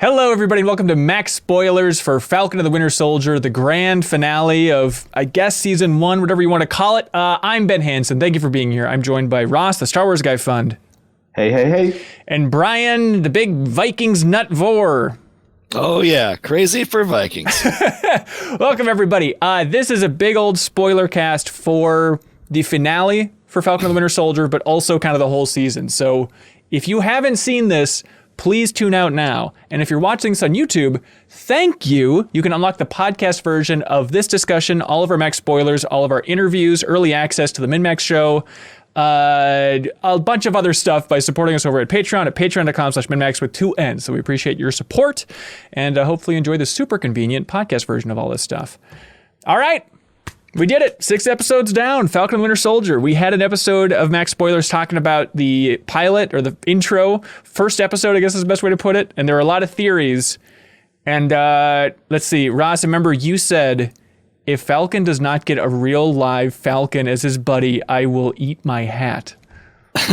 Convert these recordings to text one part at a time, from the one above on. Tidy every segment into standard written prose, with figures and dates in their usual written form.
Hello, everybody, and welcome to Max Spoilers for Falcon and the Winter Soldier, the grand finale of, I guess, Season 1, whatever you want to call it. I'm Ben Hansen. Thank you for being here. I'm joined by Ross, the Star Wars Guy Fund. Hey, hey, hey. And Brian, the big Vikings nut vor. Oh, yeah. Crazy for Vikings. Welcome, everybody. This is a big old spoiler cast for the finale for Falcon and the Winter Soldier, but also kind of the whole season. So if you haven't seen this, please tune out now. And if you're watching this on YouTube, thank you. You can unlock the podcast version of this discussion, all of our Max spoilers, all of our interviews, early access to the MinnMax show, a bunch of other stuff by supporting us over at Patreon at patreon.com/MinnMax with 2 N's. So we appreciate your support and hopefully enjoy the super convenient podcast version of all this stuff. All right. We did it. 6 episodes down. Falcon and Winter Soldier. We had an episode of Max Spoilers talking about the pilot or the intro. First episode, I guess is the best way to put it. And there were a lot of theories. And let's see. Ross, I remember you said, if Falcon does not get a real live Falcon as his buddy, I will eat my hat.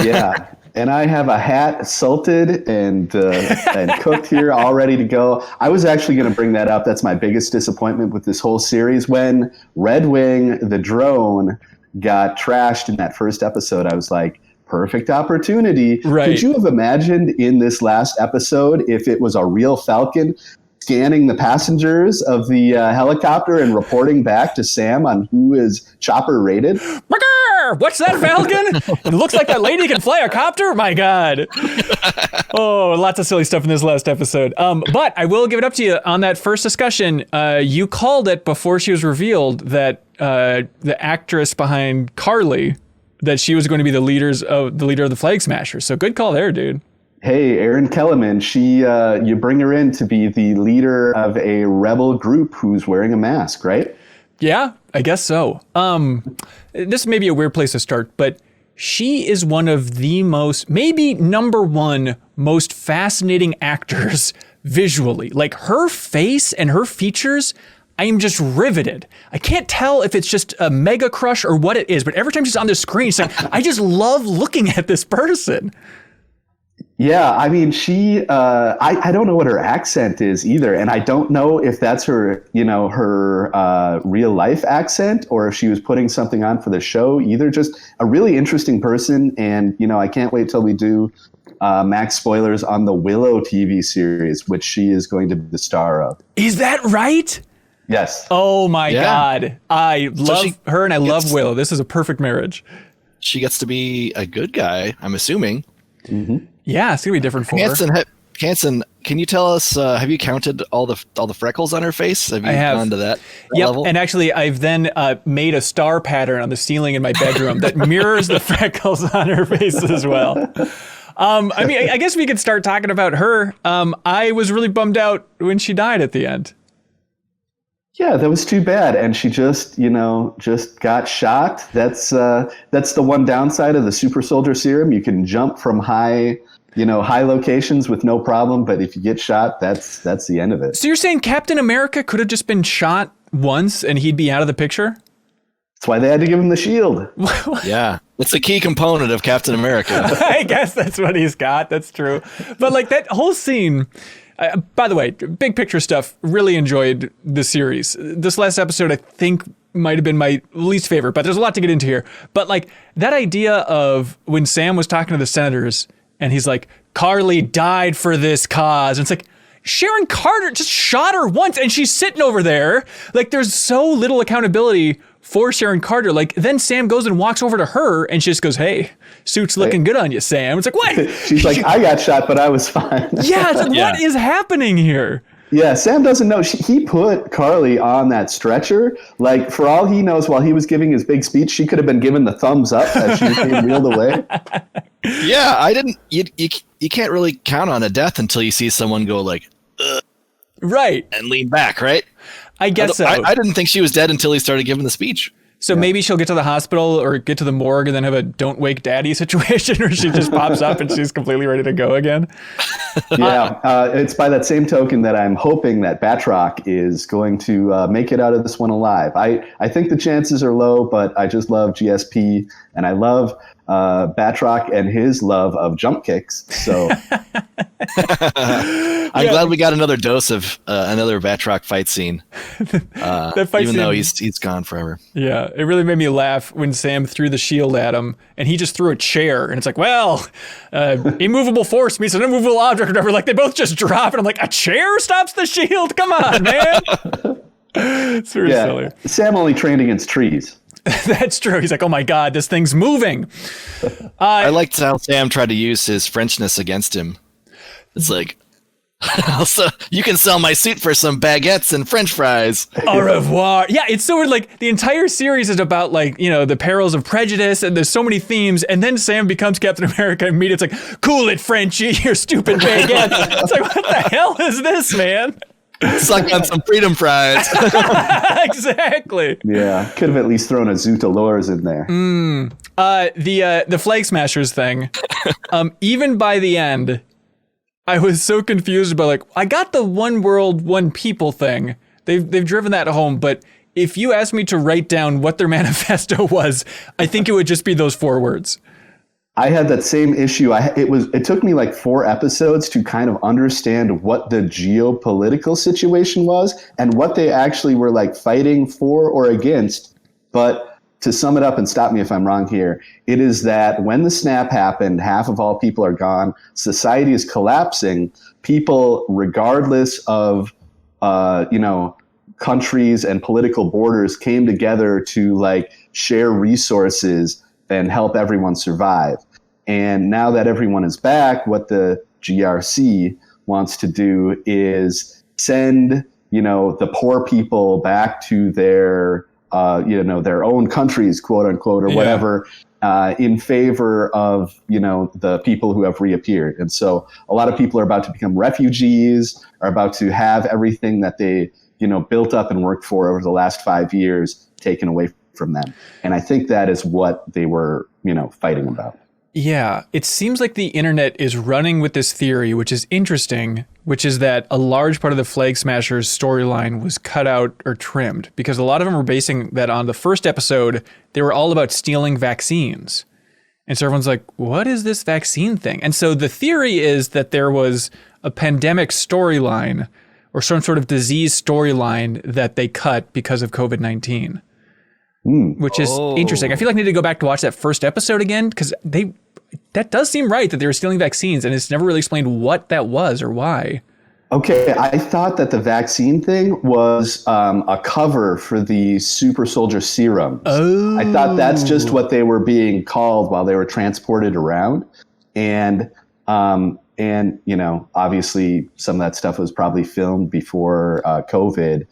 Yeah. And I have a hat salted and cooked here, all ready to go. I was actually going to bring that up. That's my biggest disappointment with this whole series. When Red Wing, the drone, got trashed in that first episode, I was like, perfect opportunity. Right. Could you have imagined in this last episode if it was a real Falcon scanning the passengers of the helicopter and reporting back to Sam on who is chopper rated? What's that, Falcon? It looks like that lady can fly a copter? My God. Oh, lots of silly stuff in this last episode. But I will give it up to you on that first discussion. You called it before she was revealed that the actress behind Carly, that she was going to be the leader of the Flag Smashers. So good call there, dude. Hey, Erin Kellerman, you bring her in to be the leader of a rebel group who's wearing a mask, right? Yeah, I guess so. This may be a weird place to start, but she is one of the most, maybe number one, most fascinating actors visually. Like her face and her features, I am just riveted. I can't tell if it's just a mega crush or what it is, but every time she's on the screen, it's like, I just love looking at this person. Yeah, I mean, I don't know what her accent is either. And I don't know if that's her real life accent or if she was putting something on for the show either. Just a really interesting person. And, I can't wait till we do Max spoilers on the Willow TV series, which she is going to be the star of. Is that right? Yes. Oh, my God. I love her and I love Willow. This is a perfect marriage. She gets to be a good guy, I'm assuming. Mm-hmm. Yeah, it's gonna be different for her. Hansen, can you tell us? Have you counted all the freckles on her face? Have you gone to that level? And actually, I've then made a star pattern on the ceiling in my bedroom that mirrors the freckles on her face as well. I mean, I guess we could start talking about her. I was really bummed out when she died at the end. Yeah, that was too bad. And she just got shot. That's the one downside of the super soldier serum. You can jump from high locations with no problem. But if you get shot, that's the end of it. So you're saying Captain America could have just been shot once and he'd be out of the picture? That's why they had to give him the shield. Yeah, it's a key component of Captain America. I guess that's what he's got. That's true. But like that whole scene... by the way, big picture stuff, really enjoyed the series. This last episode, I think, might have been my least favorite, but there's a lot to get into here. But like that idea of when Sam was talking to the senators and he's like, Carly died for this cause. And it's like, Sharon Carter just shot her once and she's sitting over there. Like there's so little accountability for Sharon Carter. Like then Sam goes and walks over to her and she just goes, hey, suit's looking good on you, Sam. It's like, what? She's like, I got shot, but I was fine. Yeah, it's like, what is happening here? Yeah, Sam doesn't know. He put Carly on that stretcher. Like, for all he knows, while he was giving his big speech, she could have been given the thumbs up as she was being wheeled away. Yeah, I didn't. You can't really count on a death until you see someone go like, right, and lean back, right? I guess so. I didn't think she was dead until he started giving the speech. So maybe she'll get to the hospital or get to the morgue and then have a don't wake daddy situation where she just pops up and she's completely ready to go again. Yeah, it's by that same token that I'm hoping that Batroc is going to make it out of this one alive. I think the chances are low, but I just love GSP and I love Batroc and his love of jump kicks. So I'm glad we got another dose of another Batroc fight scene. That fight even scene, though he's gone forever. Yeah, it really made me laugh when Sam threw the shield at him, and he just threw a chair, and it's like, well, immovable force meets an immovable object, or whatever. Like they both just drop, and I'm like, a chair stops the shield? Come on, man. It's very silly. Sam only trained against trees. That's true. He's like, oh my God, this thing's moving. I liked how Sam tried to use his Frenchness against him. It's like, also, you can sell my suit for some baguettes and French fries. Au revoir. Yeah, it's so weird. Like the entire series is about like, the perils of prejudice, and there's so many themes. And then Sam becomes Captain America and it's like, cool it, Frenchie, your stupid baguette. It's like, what the hell is this, man? Suck on some freedom fries. Exactly. Yeah, could have at least thrown a Zootolores in there. The Flag Smashers thing. Even by the end, I was so confused about like, I got the one world, one people thing. They've driven that home, but if you asked me to write down what their manifesto was, I think it would just be those 4 words. I had that same issue. It took me like 4 episodes to kind of understand what the geopolitical situation was and what they actually were like fighting for or against. But to sum it up, and stop me if I'm wrong here, it is that when the snap happened, half of all people are gone, society is collapsing. People, regardless of countries and political borders, came together to like share resources and help everyone survive. And now that everyone is back, what the GRC wants to do is send, the poor people back to their, their own countries, quote unquote, or whatever, in favor of, the people who have reappeared. And so a lot of people are about to become refugees, are about to have everything that they, built up and worked for over the last 5 years taken away from them. And I think that is what they were, fighting about. Yeah, it seems like the internet is running with this theory, which is interesting, which is that a large part of the Flag Smashers storyline was cut out or trimmed, because a lot of them were basing that on the first episode. They were all about stealing vaccines. And so everyone's like, what is this vaccine thing? And so the theory is that there was a pandemic storyline or some sort of disease storyline that they cut because of COVID-19. Which is interesting. I feel like I need to go back to watch that first episode again, because that does seem right that they were stealing vaccines, and it's never really explained what that was or why. Okay, I thought that the vaccine thing was a cover for the super soldier serums. Oh. I thought that's just what they were being called while they were transported around. And obviously some of that stuff was probably filmed before COVID.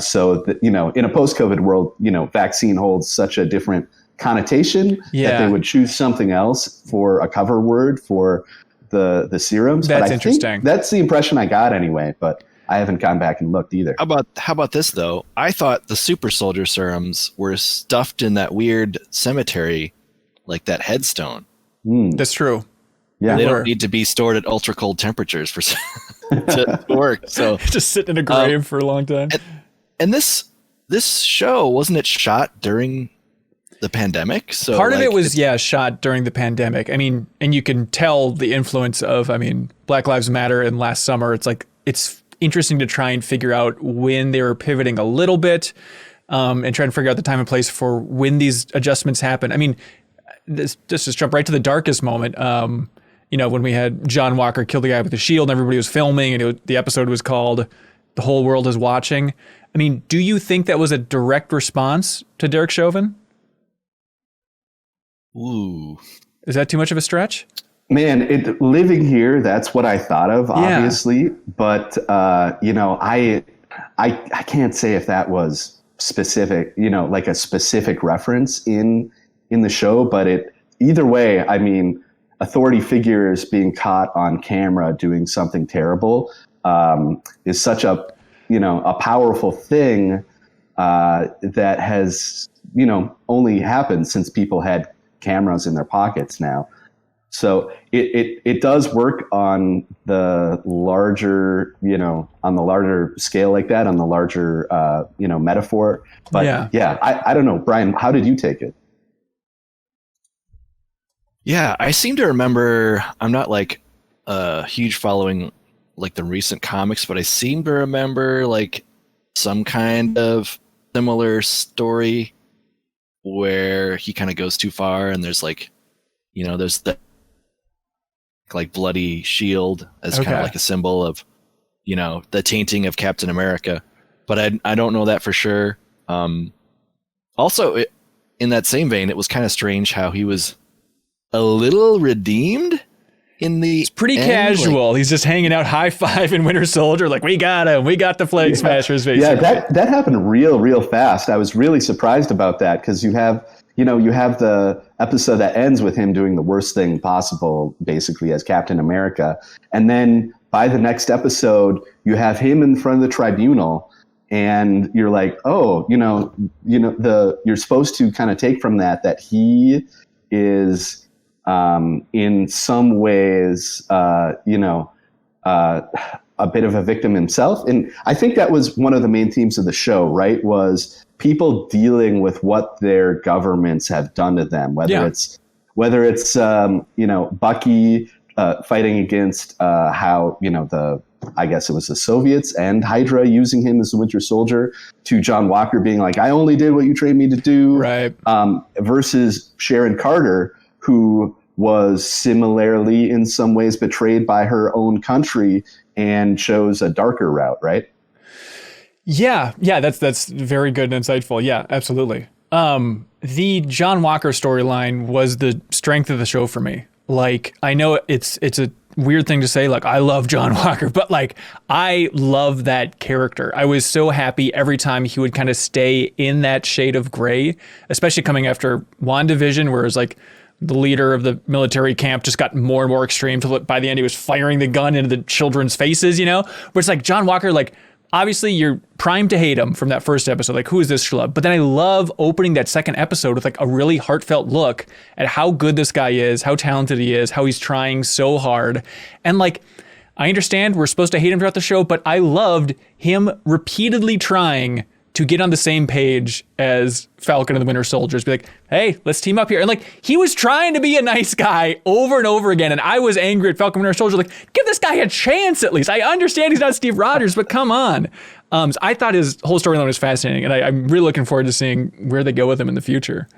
So that, in a post-COVID world, vaccine holds such a different connotation that they would choose something else for a cover word for the serums. That's but I interesting. think that's the impression I got anyway, but I haven't gone back and looked either. How about this though? I thought the super soldier serums were stuffed in that weird cemetery, like that headstone. That's true. Yeah, they don't need to be stored at ultra cold temperatures for to work. So just sitting in a grave for a long time. And this show, wasn't it shot during the pandemic? So part of it was shot during the pandemic. I mean, and you can tell the influence of Black Lives Matter and last summer. It's like it's interesting to try and figure out when they were pivoting a little bit, and try and figure out the time and place for when these adjustments happen. I mean, this just jump right to the darkest moment. When we had John Walker kill the guy with the shield and everybody was filming, and the episode was called "The Whole World Is Watching." I mean, do you think that was a direct response to Derek Chauvin? Ooh. Is that too much of a stretch? Man, living here, that's what I thought of, obviously. But, I can't say if that was specific, like a specific reference in the show. But either way, I mean, authority figures being caught on camera doing something terrible is such a powerful thing that has, only happened since people had cameras in their pockets now. So it does work on the larger, on the larger scale like that, on the larger, metaphor. But I don't know, Brian, how did you take it? Yeah, I seem to remember, I'm not like a huge following like the recent comics, but I seem to remember like some kind of similar story where he kind of goes too far, and there's like, there's the like bloody shield as kind of like a symbol of, the tainting of Captain America. But I don't know that for sure. Also, in that same vein, it was kind of strange how he was a little redeemed in the It's pretty end. casual. Like, he's just hanging out high five in Winter Soldier. Like, we got him. We got the Flag Smashers. Basically. Yeah, that happened real fast. I was really surprised about that because you have the episode that ends with him doing the worst thing possible, basically as Captain America. And then by the next episode, you have him in front of the tribunal. And you're like, oh, you're supposed to kind of take from that he is in some ways, a bit of a victim himself. And I think that was one of the main themes of the show, right? Was people dealing with what their governments have done to them, whether it's Bucky fighting against how, I guess it was the Soviets and Hydra using him as the Winter Soldier, to John Walker being like, I only did what you trained me to do. Right. Versus Sharon Carter, who was similarly in some ways betrayed by her own country and chose a darker route, right? Yeah, that's very good and insightful. Yeah, absolutely. The John Walker storyline was the strength of the show for me. Like, I know it's a weird thing to say, like, I love John Walker, but like, I love that character. I was so happy every time he would kind of stay in that shade of gray, especially coming after WandaVision, where it was like the leader of the military camp just got more and more extreme till by the end he was firing the gun into the children's faces, where it's like John Walker, like, obviously you're primed to hate him from that first episode. Like, who is this schlub? But then I love opening that second episode with like a really heartfelt look at how good this guy is, how talented he is, how he's trying so hard. And like, I understand we're supposed to hate him throughout the show, but I loved him repeatedly trying to get on the same page as Falcon and the Winter Soldiers. Be like, hey, let's team up here. And like, he was trying to be a nice guy over and over again. And I was angry at Falcon and Winter Soldier. Like, give this guy a chance at least. I understand he's not Steve Rogers, but come on. So I thought his whole storyline was fascinating. And I'm really looking forward to seeing where they go with him in the future.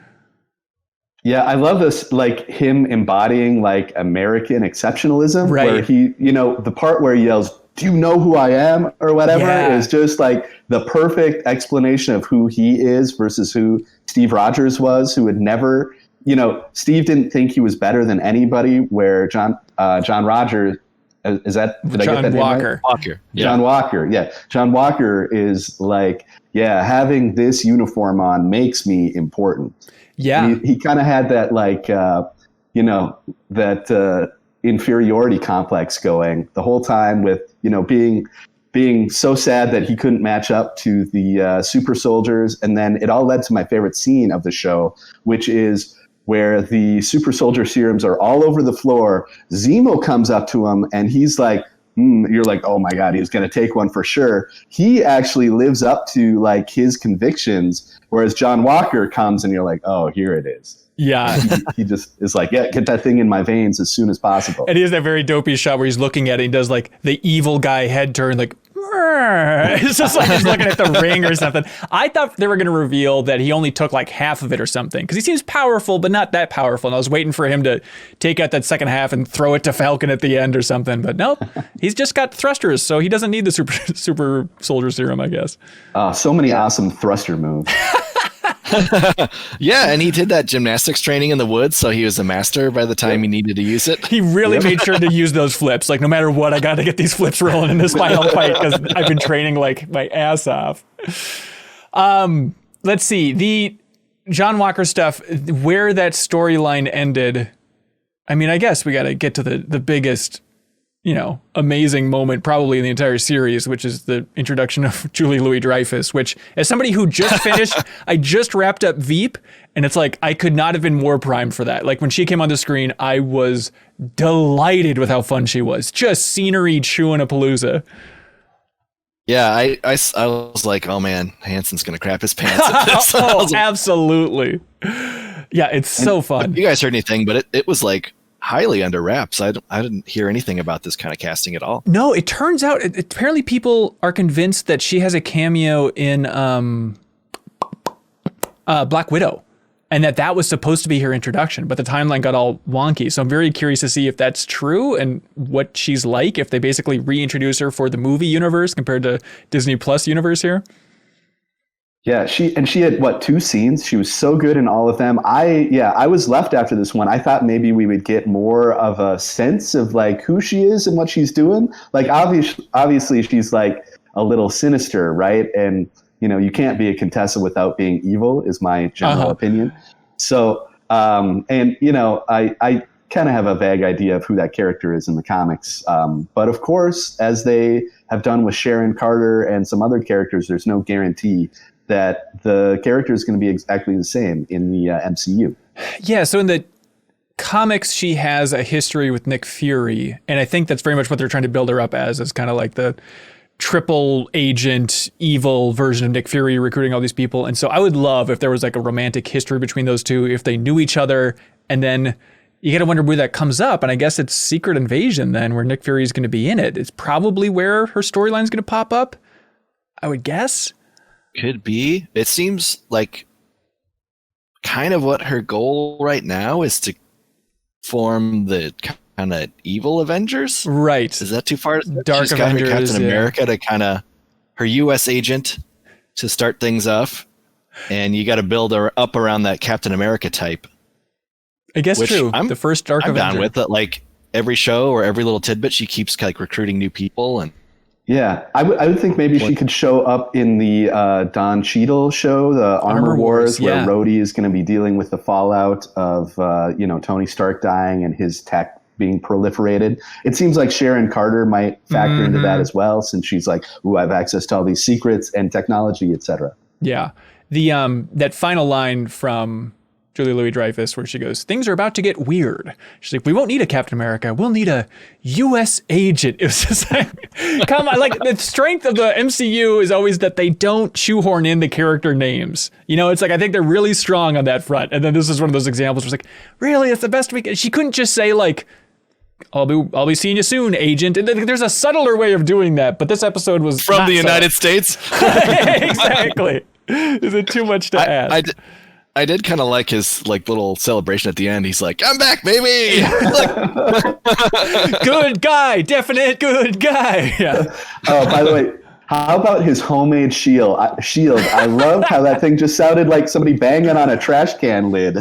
Yeah, I love this, like him embodying like American exceptionalism, right, where he, the part where he yells, do you know who I am or whatever, is just like the perfect explanation of who he is versus who Steve Rogers was, who had never, Steve didn't think he was better than anybody, where John Rogers, is that, did I get that name right? Walker. Yeah. John Walker. Yeah. John Walker is like, having this uniform on makes me important. Yeah. And he kind of had that like, that inferiority complex going the whole time with, being so sad that he couldn't match up to the super soldiers. And then it all led to my favorite scene of the show, which is where the super soldier serums are all over the floor. Zemo comes up to him and he's like, you're like, oh my God, he's going to take one for sure. He actually lives up to like his convictions, whereas John Walker comes and you're like, oh, here it is. Yeah. He just is like, get that thing in my veins as soon as possible. And he has that very dopey shot where he's looking at it and he does like the evil guy head turn, like, it's just like he's looking at the ring or something. I thought they were going to reveal that he only took like half of it or something, because he seems powerful, but not that powerful. And I was waiting for him to take out that second half and throw it to Falcon at the end or something. But nope, he's just got thrusters, so he doesn't need the super soldier serum, I guess. So many awesome thruster moves. Yeah, and he did that gymnastics training in the woods, so he was a master by the time he needed to use it. He really made sure to use those flips. Like, no matter what, I got to get these flips rolling in this final fight because I've been training like my ass off. Let's see. The John Walker stuff, where that storyline ended, I mean, I guess we got to get to the biggest, amazing moment probably in the entire series, which is the introduction of Julie Louis-Dreyfus, which, as somebody who just finished, I just wrapped up Veep, and it's like, I could not have been more primed for that. Like, when she came on the screen, I was delighted with how fun she was. Just scenery chewing a palooza. Yeah, I was like, oh man, Hanson's going to crap his pants at this. Oh, absolutely. Yeah, it's so fun. You guys heard anything, but it was like highly under wraps. I didn't hear anything about this kind of casting at all. No, it turns out apparently people are convinced that she has a cameo in Black Widow, and that was supposed to be her introduction, but the timeline got all wonky. So I'm very curious to see if that's true and what she's like, if they basically reintroduce her for the movie universe compared to Disney Plus universe here. Yeah, she had what, 2 scenes? She was so good in all of them. I was left after this one. I thought maybe we would get more of a sense of like who she is and what she's doing. Like obviously she's like a little sinister, right? And you know, you can't be a Contessa without being evil, is my general opinion. So, and you know, I kind of have a vague idea of who that character is in the comics. But of course, as they have done with Sharon Carter and some other characters, there's no guarantee that the character is going to be exactly the same in the MCU. Yeah, so in the comics, she has a history with Nick Fury, and I think that's very much what they're trying to build her up as kind of like the triple agent, evil version of Nick Fury recruiting all these people. And so I would love if there was like a romantic history between those two, if they knew each other, and then you got to wonder where that comes up. And I guess it's Secret Invasion then, where Nick Fury is going to be in it. It's probably where her storyline is going to pop up, I would guess. Could be. It seems like kind of what her goal right now is to form the kind of evil Avengers. Right. Is that too far? Dark She's got Avengers, her Captain America to kind of her U.S. agent to start things off, and you got to build her up around that Captain America type. I guess true. The first Dark Avenger. I'm down with it. Like every show or every little tidbit, she keeps like recruiting new people and. Yeah, I would think maybe she could show up in the Don Cheadle show, the Armor Wars, where Rhodey is going to be dealing with the fallout of Tony Stark dying and his tech being proliferated. It seems like Sharon Carter might factor into that as well, since she's like, "Ooh, I have access to all these secrets and technology, etc." Yeah, the that final line from Julia Louis-Dreyfus, where she goes, "Things are about to get weird." She's like, "We won't need a Captain America. We'll need a U.S. agent." It was just like, come on. Like, the strength of the MCU is always that they don't shoehorn in the character names. You know, it's like, I think they're really strong on that front. And then this is one of those examples where it's like, really, it's the best we can. She couldn't just say like, I'll be seeing you soon, agent. And there's a subtler way of doing that. But this episode was from the United States. Exactly. Is it too much to ask? I did kind of like his like little celebration at the end. He's like, "I'm back, baby!" Good guy, definite good guy. Yeah. Oh, by the way, how about his homemade shield? I love how that thing just sounded like somebody banging on a trash can lid.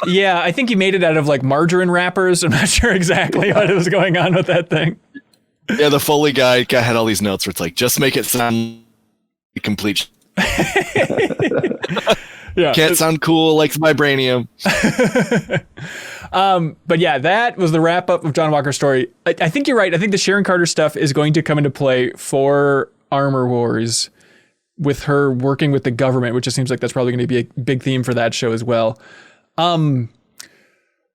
Yeah, I think he made it out of like margarine wrappers. I'm not sure exactly what was going on with that thing. Yeah, the Foley guy had all these notes where it's like, just make it sound complete. Yeah. Can't sound cool like vibranium. But yeah, that was the wrap up of John Walker's story. I think you're right. I think the Sharon Carter stuff is going to come into play for Armor Wars with her working with the government, which it seems like that's probably going to be a big theme for that show as well.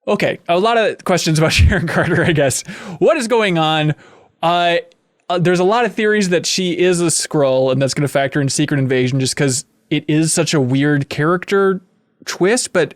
Okay, a lot of questions about Sharon Carter, I guess. What is going on? There's a lot of theories that she is a Skrull, and that's going to factor in Secret Invasion just because it is such a weird character twist. But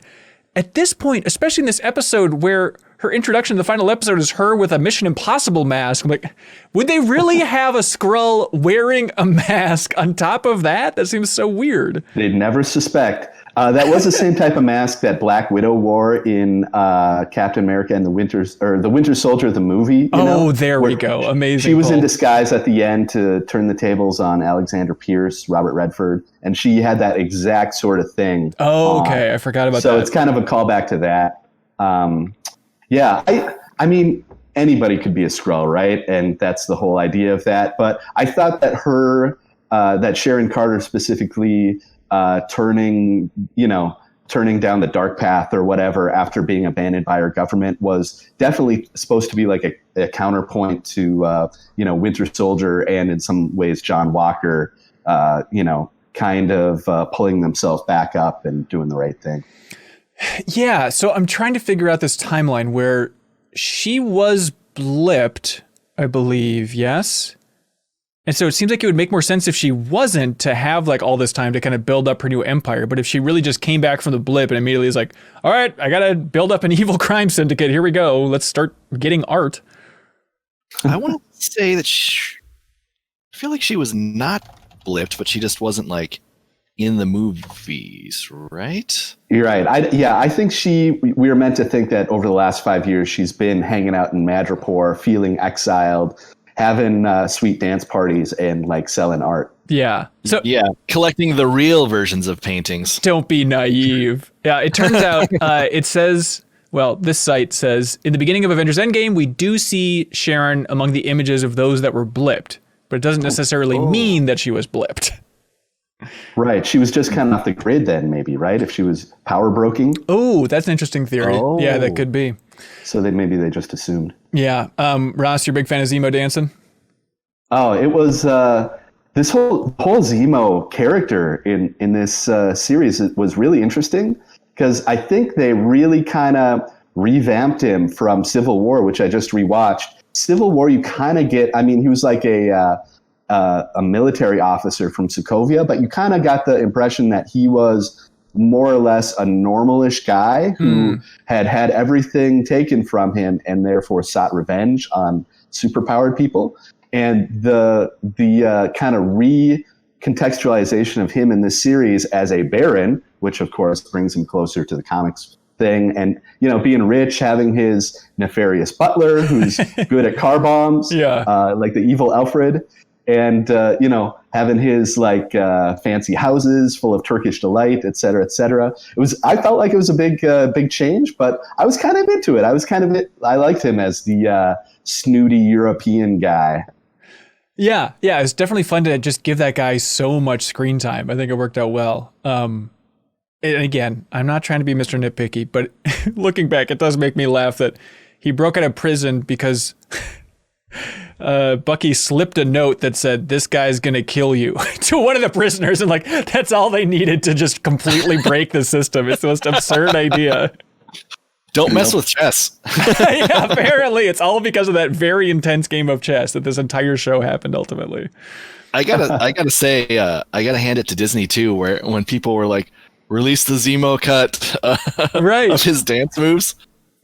at this point, especially in this episode where her introduction to the final episode is her with a Mission Impossible mask, I'm like, would they really have a Skrull wearing a mask on top of that? That seems so weird. They'd never suspect. That was the same type of mask that Black Widow wore in Captain America and the Winter Soldier, the movie. There we go. Amazing. She was in disguise at the end to turn the tables on Alexander Pierce, Robert Redford, and she had that exact sort of thing. Oh, okay. I forgot about that. So it's kind of a callback to that. Yeah, I mean, anybody could be a Skrull, right? And that's the whole idea of that. But I thought that that Sharon Carter specifically, turning down the dark path or whatever after being abandoned by her government was definitely supposed to be like a counterpoint to Winter Soldier and in some ways John Walker kind of pulling themselves back up and doing the right thing. Yeah, so I'm trying to figure out this timeline where she was blipped, I believe, yes? And so it seems like it would make more sense if she wasn't to have like all this time to kind of build up her new empire. But if she really just came back from the blip and immediately is like, all right, I got to build up an evil crime syndicate. Here we go. Let's start getting art. I want to say that I feel like she was not blipped, but she just wasn't like in the movies, right? You're right. I think we were meant to think that over the last 5 years, she's been hanging out in Madripoor, feeling exiled, having sweet dance parties and like selling art. Yeah. So yeah, collecting the real versions of paintings. Don't be naive. Yeah, it turns out it says, well, this site says, in the beginning of Avengers Endgame, we do see Sharon among the images of those that were blipped, but it doesn't necessarily mean that she was blipped. Right. She was just kind of off the grid then, maybe, right? If she was power broking. Oh, that's an interesting theory. Oh. Yeah, that could be. So maybe they just assumed. Yeah. Ross, you're a big fan of Zemo dancing? Oh, it was this whole Zemo character in this series was really interesting because I think they really kind of revamped him from Civil War, which I just rewatched. Civil War, you kind of get, I mean, he was like a military officer from Sokovia, but you kind of got the impression that he was more or less a normalish guy who had everything taken from him and therefore sought revenge on superpowered people. And the kind of recontextualization of him in this series as a baron, which of course brings him closer to the comics thing, and being rich, having his nefarious butler who's good at car bombs, like the evil Alfred, and having his like fancy houses full of Turkish delight, et cetera, et cetera. I felt like it was a big change, but I was kind of into it. I liked him as the snooty European guy. Yeah, it's definitely fun to just give that guy so much screen time. I think it worked out well. And again, I'm not trying to be Mr. Nitpicky, but looking back, it does make me laugh that he broke out of prison because Bucky slipped a note that said, "This guy's gonna kill you," to one of the prisoners, and like that's all they needed to just completely break the system. It's the most absurd idea. Don't mess with chess. Yeah, apparently it's all because of that very intense game of chess that this entire show happened ultimately. I gotta say, I gotta hand it to Disney too, where when people were like, release the Zemo cut of his dance moves,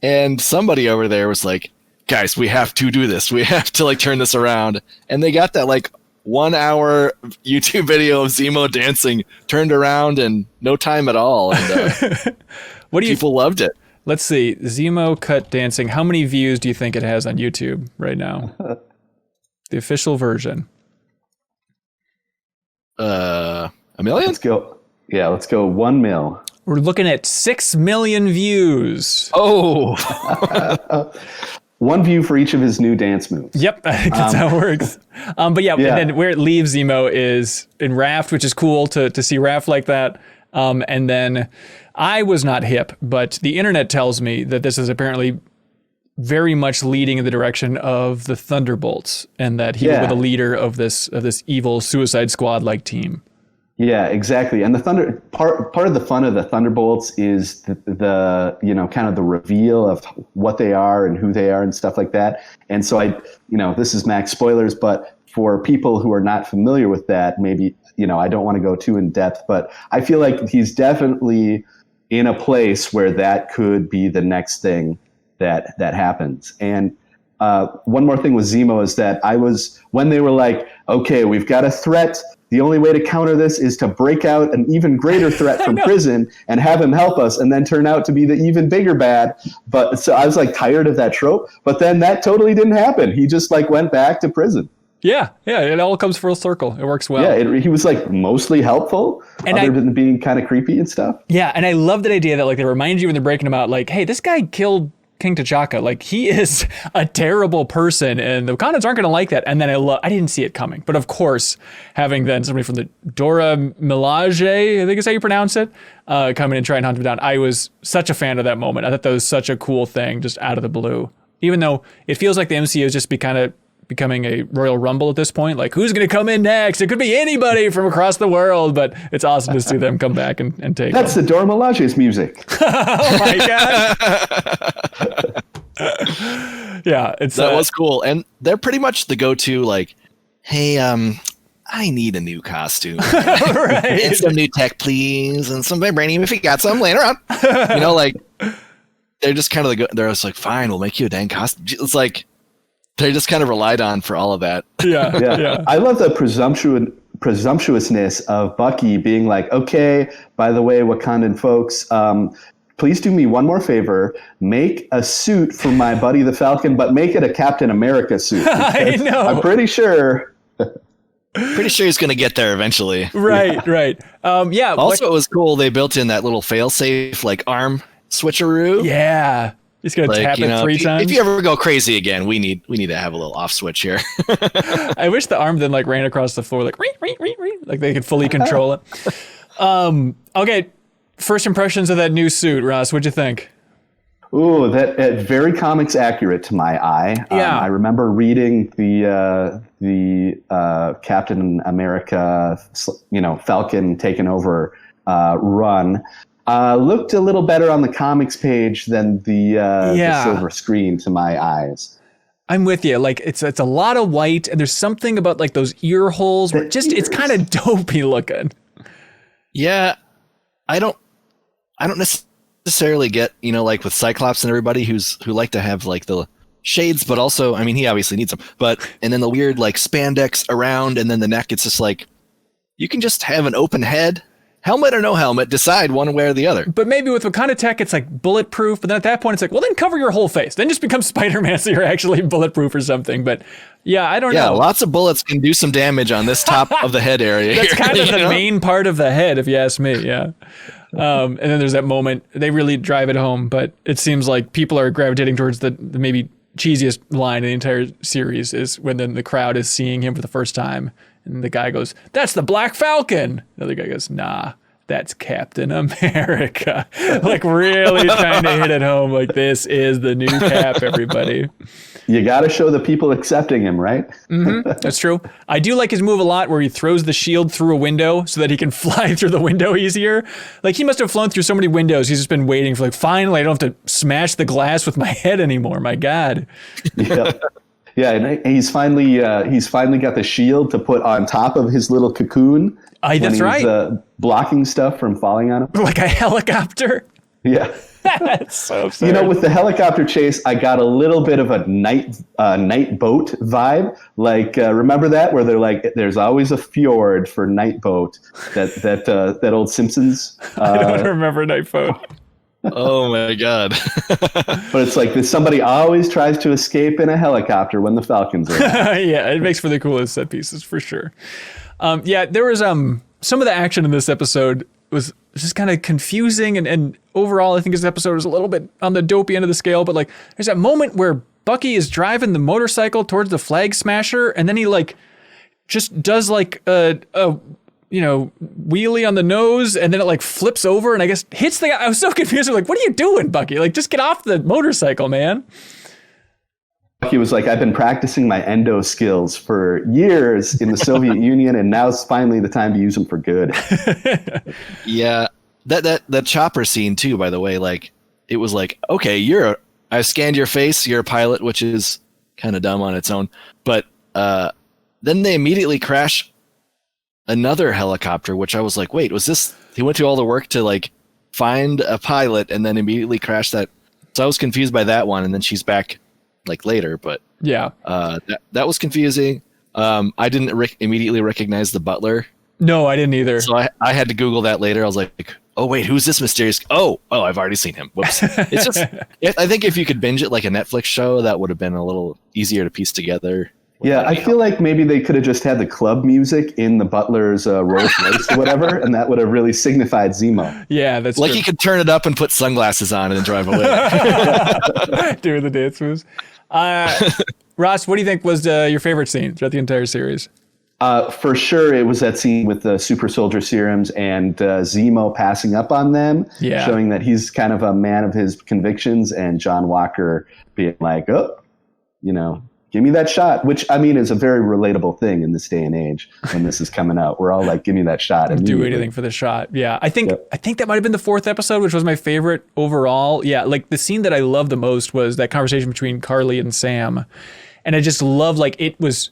and somebody over there was like, guys, we have to do this. We have to like turn this around. And they got that like 1 hour YouTube video of Zemo dancing turned around in no time at all. And people loved it. Let's see. Zemo cut dancing. How many views do you think it has on YouTube right now? The official version. 1 million? Let's go. Yeah, let's go 1 mil. We're looking at 6 million views. Oh. 1 view for each of his new dance moves. Yep, I think that's how it works. But yeah, and then where it leaves Zemo is in Raft, which is cool to see Raft like that. And then I was not hip, but the internet tells me that this is apparently very much leading in the direction of the Thunderbolts, and that he will be the leader of this evil Suicide Squad like team. Yeah, exactly. And the part of the fun of the Thunderbolts is the kind of the reveal of what they are and who they are and stuff like that. And so this is max spoilers, but for people who are not familiar with that, maybe, I don't want to go too in depth, but I feel like he's definitely in a place where that could be the next thing that happens. And one more thing with Zemo is that when they were like, okay, we've got a threat. The only way to counter this is to break out an even greater threat from prison and have him help us, and then turn out to be the even bigger bad. But so I was like tired of that trope, but then that totally didn't happen. He just like went back to prison. Yeah, it all comes full circle. It works well. Yeah, he was like mostly helpful, and other than being kind of creepy and stuff. Yeah, and I love that idea that like they remind you when they're breaking him out, like, hey, this guy killed King T'Chaka. Like, he is a terrible person, and the Wakandans aren't going to like that. And then I didn't see it coming, but of course, having then somebody from the Dora Milaje, I think is how you pronounce it, come in and try and hunt him down. I was such a fan of that moment. I thought that was such a cool thing, just out of the blue. Even though it feels like the MCU is just becoming a Royal Rumble at this point. Like, who's going to come in next? It could be anybody from across the world, but it's awesome to see them come back and take That's the Dora Milaje's music. Oh my God. Yeah, that was cool. And they're pretty much the go-to, like, hey, I need a new costume. Right. And some new tech, please, and some vibranium if you got some later on. Like they're just kind of they're just like, fine, we'll make you a dang costume. It's like they just kind of relied on for all of that. Yeah. I love the presumptuousness of Bucky being like, okay, by the way, Wakandan folks, please do me one more favor. Make a suit for my buddy the Falcon, but make it a Captain America suit. I know. I'm pretty sure. Pretty sure he's going to get there eventually. Right. Yeah. Also, it was cool. They built in that little fail-safe like arm switcheroo. Yeah. He's going to tap it 3 times. If you ever go crazy again, we need to have a little off switch here. I wish the arm then like ran across the floor like like they could fully control it. Okay. First impressions of that new suit, Ross. What'd you think? Ooh, that very comics accurate to my eye. Yeah. I remember reading the Captain America, Falcon taken over run. Looked a little better on the comics page than the silver screen to my eyes. I'm with you. Like it's a lot of white, and there's something about like those ear holes where it's kind of dopey looking. Yeah, I don't necessarily get, like with Cyclops and everybody who like to have like the shades, but also, I mean, he obviously needs them, and then the weird like spandex around, and then the neck, it's just like, you can just have an open head, helmet or no helmet, decide one way or the other. But maybe with Wakanda tech, it's like bulletproof, but then at that point, it's like, well, then cover your whole face. Then just become Spider-Man so you're actually bulletproof or something. But yeah, I don't know. Yeah, lots of bullets can do some damage on this top of the head area. That's kind of the main part of the head, if you ask me, yeah. And then there's that moment, they really drive it home, but it seems like people are gravitating towards the maybe cheesiest line in the entire series is when then the crowd is seeing him for the first time, and the guy goes, "That's the Black Falcon." The other guy goes, "Nah, that's Captain America." Like really trying to hit it home, like this is the new Cap, everybody. You got to show the people accepting him, right? Mm-hmm. That's true. I do like his move a lot where he throws the shield through a window so that he can fly through the window easier. Like he must have flown through so many windows. He's just been waiting for like, finally, I don't have to smash the glass with my head anymore. My God. Yeah, and he's finally got the shield to put on top of his little cocoon. That's right. Blocking stuff from falling on him. Like a helicopter. Yeah. That's so absurd. With the helicopter chase, I got a little bit of a night boat vibe. Like, remember that where they're like, "There's always a fjord for night boat." That old Simpsons. I don't remember night boat. Oh my God. But it's like somebody always tries to escape in a helicopter when the Falcons are out. Yeah, it makes for the coolest set pieces for sure. There was some of the action in this episode was just kind of confusing, and overall I think this episode was a little bit on the dopey end of the scale, but like there's that moment where Bucky is driving the motorcycle towards the flag smasher, and then he like just does like a wheelie on the nose, and then it like flips over and I guess hits the guy. I was so confused. I'm like, what are you doing, Bucky? Like just get off the motorcycle, man. He was like, "I've been practicing my endo skills for years in the Soviet Union, and now's finally the time to use them for good." Yeah, that chopper scene too. By the way, like it was like, okay, I've scanned your face. You're a pilot, which is kind of dumb on its own. But then they immediately crash another helicopter, which I was like, wait, was this? He went to all the work to like find a pilot and then immediately crash that. So I was confused by that one, and then she's back like later, but yeah, that was confusing. I didn't immediately recognize the butler. No, I didn't either. So I had to Google that later. I was like, oh wait, who's this mysterious? Oh, I've already seen him. Whoops. It's just, I think if you could binge it like a Netflix show, that would have been a little easier to piece together. Yeah, I feel like maybe they could have just had the club music in the butler's Rolls Royce or whatever, and that would have really signified Zemo. Yeah, that's like true. He could turn it up and put sunglasses on and then drive away. Doing the dance moves. Ross, what do you think was your favorite scene throughout the entire series? For sure, it was that scene with the super soldier serums and Zemo passing up on them, showing that he's kind of a man of his convictions, and John Walker being like, "Oh, give me that shot," which I mean is a very relatable thing in this day and age when this is coming out. We're all like, "Give me that shot." Do anything for the shot. Yeah, I think that might have been the 4th episode, which was my favorite overall. Yeah, like the scene that I loved the most was that conversation between Carly and Sam, and I just love like it was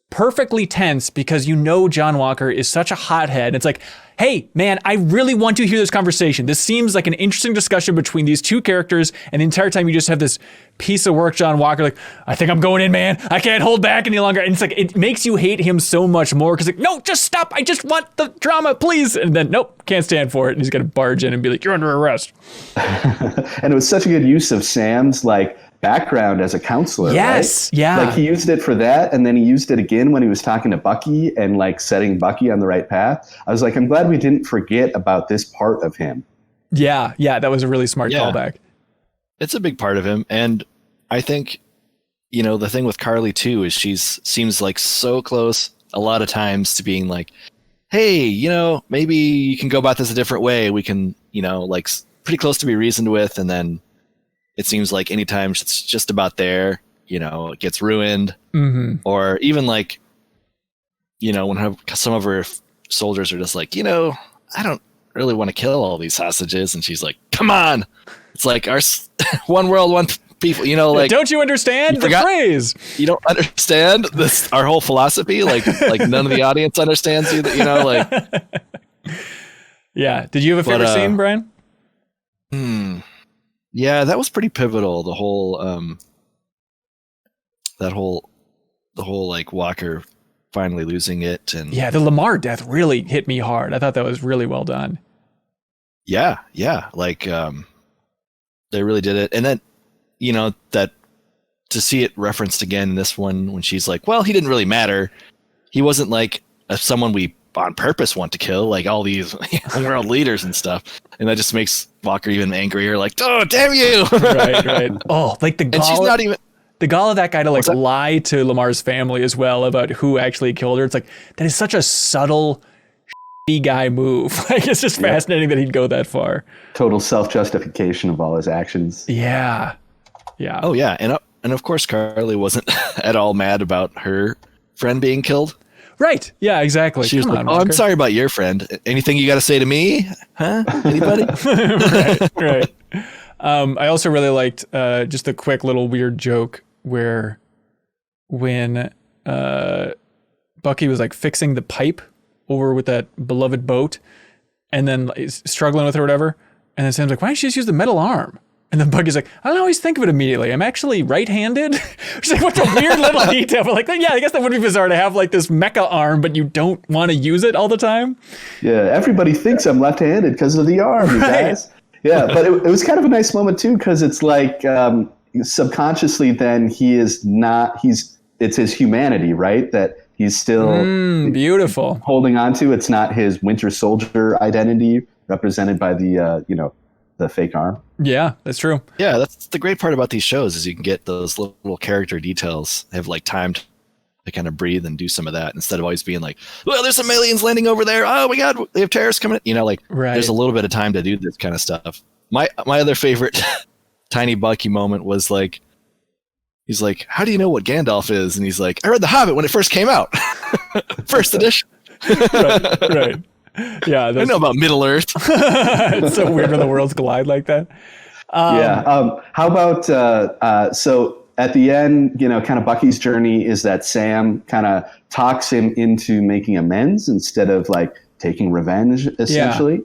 perfectly tense because you know John Walker is such a hothead. It's like, hey, man, I really want to hear this conversation. This seems like an interesting discussion between these two characters, and the entire time you just have this piece of work, John Walker, like, I think I'm going in, man. I can't hold back any longer. And it's like, it makes you hate him so much more because like, no, just stop. I just want the drama, please. And then, nope, can't stand for it. And he's going to barge in and be like, you're under arrest. And it was such a good use of Sam's like background as a counselor. Yes. Right? Yeah. Like he used it for that. And then he used it again when he was talking to Bucky and like setting Bucky on the right path. I was like, I'm glad we didn't forget about this part of him. Yeah. Yeah. That was a really smart callback. It's a big part of him. And I think, you know, the thing with Carly too is seems like so close a lot of times to being like, hey, you know, maybe you can go about this a different way. We can, you know, like pretty close to be reasoned with. And then it seems like anytime it's just about there, you know, it gets ruined. Mm-hmm. Or even like, you know, when some of her soldiers are just like, you know, I don't really want to kill all these hostages. And she's like, come on. It's like our one world, one people, you know, like. Don't you understand the phrase? You don't understand this, our whole philosophy. Like none of the audience understands you, you know, like. Yeah. Did you have a favorite scene, Brian? Yeah, that was pretty pivotal. The whole, the whole like Walker finally losing it, and yeah, the Lamar death really hit me hard. I thought that was really well done. Yeah, like they really did it, and then you know that to see it referenced again in this one when she's like, "Well, he didn't really matter. He wasn't like someone we on purpose want to kill, like all these world leaders and stuff," and that just makes Walker even angrier. Like, oh, damn you! Right. Oh, like the gall. And she's not even. The gall of that guy to like lie to Lamar's family as well about who actually killed her. It's like, that is such a subtle guy move. Like, it's just fascinating that he'd go that far. Total self-justification of all his actions. Yeah. Oh yeah. And of course, Carly wasn't at all mad about her friend being killed. Right. Yeah, exactly. She was like, I'm sorry about your friend. Anything you got to say to me? Huh? Anybody? Right. I also really liked just a quick little weird joke where when Bucky was like fixing the pipe over with that beloved boat and then is struggling with it or whatever, and then Sam's like, why don't you just use the metal arm? And then Bucky's like, I don't always think of it immediately. I'm actually right-handed. She's like, what's a weird little detail? But like, yeah, I guess that would be bizarre to have like this mecha arm, but you don't want to use it all the time. Yeah, everybody thinks I'm left-handed because of the arm, you guys. Yeah, but it was kind of a nice moment too, because it's like subconsciously then it's his humanity, right? That he's still beautiful holding on to. It's not his Winter Soldier identity represented by the the fake arm. Yeah, that's true. Yeah, that's the great part about these shows is you can get those little character details, have like time to kind of breathe and do some of that instead of always being like, well, there's some aliens landing over there. Oh my God, they have terrorists coming. You know, like there's a little bit of time to do this kind of stuff. My other favorite tiny Bucky moment was like, he's like, how do you know what Gandalf is? And he's like, I read The Hobbit when it first came out. First edition. Right. Yeah. I know about Middle Earth. It's so weird when the worlds collide like that. How about, so at the end, you know, kind of Bucky's journey is that Sam kind of talks him into making amends instead of like taking revenge, essentially. Yeah.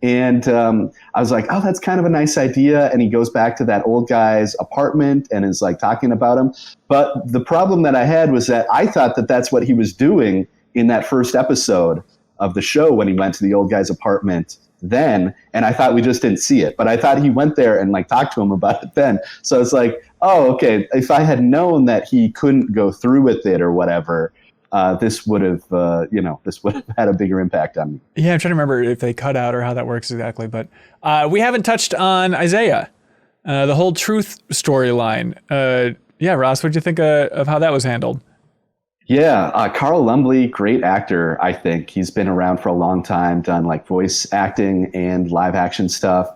And I was like, oh, that's kind of a nice idea. And he goes back to that old guy's apartment and is like talking about him. But the problem that I had was that I thought that that's what he was doing in that first episode of the show when he went to the old guy's apartment then. And I thought we just didn't see it. But I thought he went there and like talked to him about it then. So it's like, oh, okay. If I had known that he couldn't go through with it or whatever, this would have had a bigger impact on me. Yeah, I'm trying to remember if they cut out or how that works exactly. But we haven't touched on Isaiah, the whole truth storyline. Yeah, Ross, what did you think of how that was handled? Yeah, Carl Lumbly, great actor, I think. He's been around for a long time, done like voice acting and live action stuff.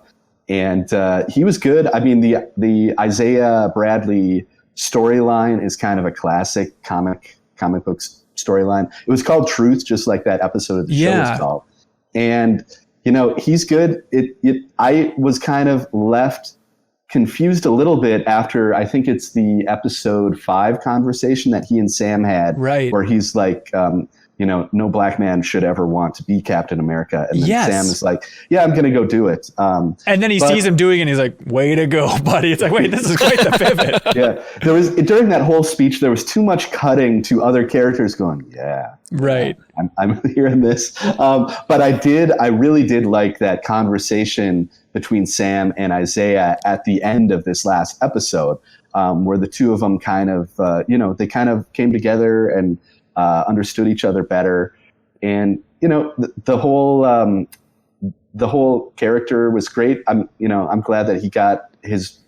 And he was good. I mean, the Isaiah Bradley storyline is kind of a classic comic book storyline. It was called Truth, just like that episode of the show was called. And, you know, he's good. I was kind of left confused a little bit after, I think it's the episode 5 conversation that he and Sam had, right, where he's like, no black man should ever want to be Captain America. And then Sam is like, yeah, I'm going to go do it. And then he sees him doing it and he's like, way to go, buddy. It's like, wait, this is quite the pivot. Yeah. During that whole speech, there was too much cutting to other characters going, yeah. Right. I'm hearing this. But I really did like that conversation between Sam and Isaiah at the end of this last episode, where the two of them kind of, they kind of came together and understood each other better. And, the whole character was great. I'm glad that he got his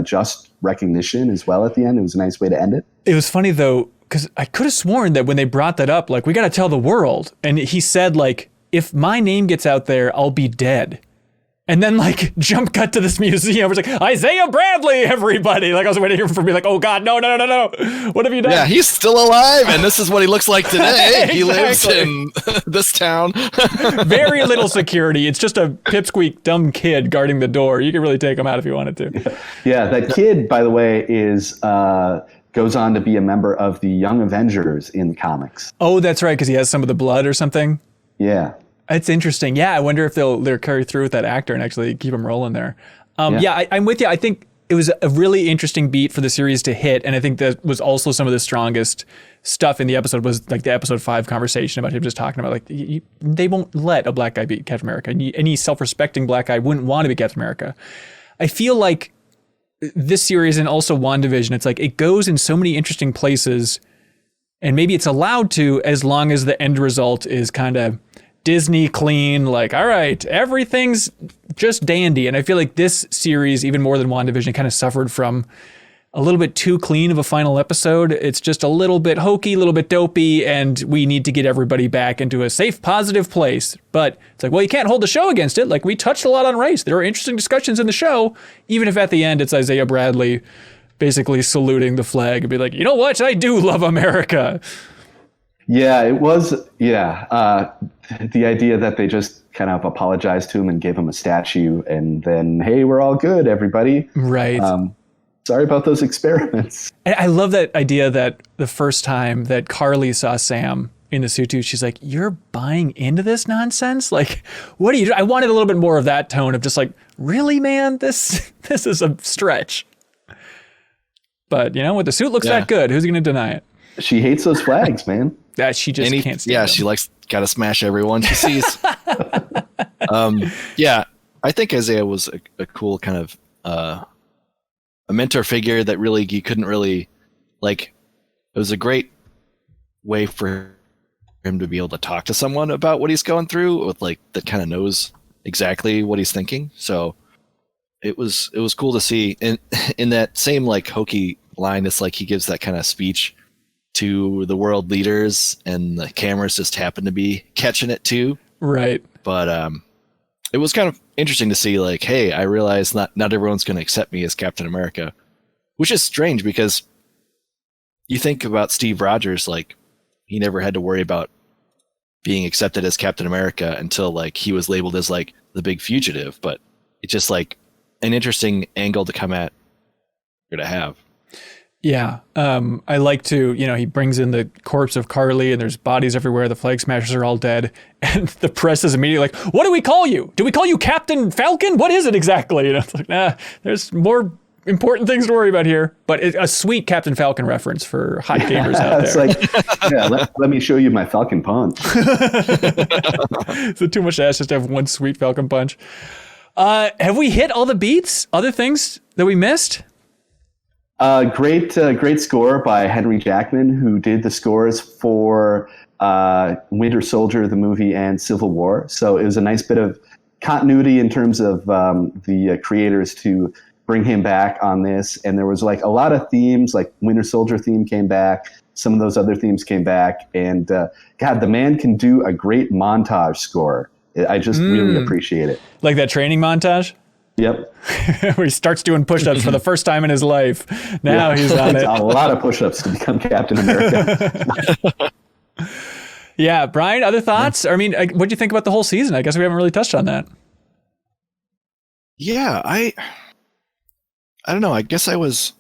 just recognition as well at the end. It was a nice way to end it. It was funny though, because I could have sworn that when they brought that up, like, we got to tell the world. And he said, like, if my name gets out there, I'll be dead. And then, like, jump cut to this museum. It's like, Isaiah Bradley, everybody. Like, I was waiting for me, like, oh, God, no. What have you done? Yeah, he's still alive, and this is what he looks like today. Exactly. He lives in this town. Very little security. It's just a pipsqueak dumb kid guarding the door. You could really take him out if you wanted to. Yeah, that kid, by the way, goes on to be a member of the Young Avengers in the comics. Oh, that's right, because he has some of the blood or something? Yeah. It's interesting. Yeah, I wonder if they'll carry through with that actor and actually keep him rolling there. I'm with you. I think it was a really interesting beat for the series to hit, and I think that was also some of the strongest stuff in the episode was like the episode 5 conversation about him just talking about like they won't let a black guy be Captain America. Any self-respecting black guy wouldn't want to be Captain America. I feel like this series and also WandaVision, it's like it goes in so many interesting places, and maybe it's allowed to as long as the end result is kind of Disney clean, like, all right, everything's just dandy. And I feel like this series, even more than WandaVision, kind of suffered from a little bit too clean of a final episode. It's just a little bit hokey, a little bit dopey, and we need to get everybody back into a safe, positive place. But it's like, well, you can't hold the show against it. Like, we touched a lot on race. There are interesting discussions in the show, even if at the end it's Isaiah Bradley basically saluting the flag and be like, you know what? I do love America. Yeah, it was. Yeah. The idea that they just kind of apologized to him and gave him a statue and then, hey, we're all good, everybody. Right. Sorry about those experiments. And I love that idea that the first time that Carly saw Sam in the suit, she's like, you're buying into this nonsense? Like, what do you do? I wanted a little bit more of that tone of just like, really, man? This is a stretch. But, when the suit looks that good, who's going to deny it? She hates those flags, man. That she just can't stand them. She likes gotta smash everyone she sees. I think Isaiah was a cool kind of a mentor figure that really you couldn't really like. It was a great way for him to be able to talk to someone about what he's going through with like that kind of knows exactly what he's thinking. So it was cool to see. And in that same like hokey line, it's like he gives that kind of speech to the world leaders and the cameras just happen to be catching it too. Right. But it was kind of interesting to see like, hey, I realize not everyone's going to accept me as Captain America, which is strange because you think about Steve Rogers, like he never had to worry about being accepted as Captain America until like he was labeled as like the big fugitive, but it's just like an interesting angle to come at or to have. Yeah. I like to, he brings in the corpse of Carly and there's bodies everywhere. The flag smashers are all dead. And the press is immediately like, what do we call you? Do we call you Captain Falcon? What is it exactly? It's like, there's more important things to worry about here. But a sweet Captain Falcon reference for hot gamers out there. It's like, let me show you my Falcon punch. Is it too much to ask just to have one sweet Falcon punch? Have we hit all the beats? Other things that we missed? Great score by Henry Jackman, who did the scores for Winter Soldier, the movie, and Civil War. So it was a nice bit of continuity in terms of the creators to bring him back on this. And there was like a lot of themes, like Winter Soldier theme came back. Some of those other themes came back. And God, the man can do a great montage score. I just really appreciate it. Like that training montage? Yep. Where he starts doing push-ups for the first time in his life. Now he's on it. A lot of push-ups to become Captain America. Yeah, Brian, other thoughts? I mean, what do you think about the whole season? I guess we haven't really touched on that. Yeah, I don't know. I guess I was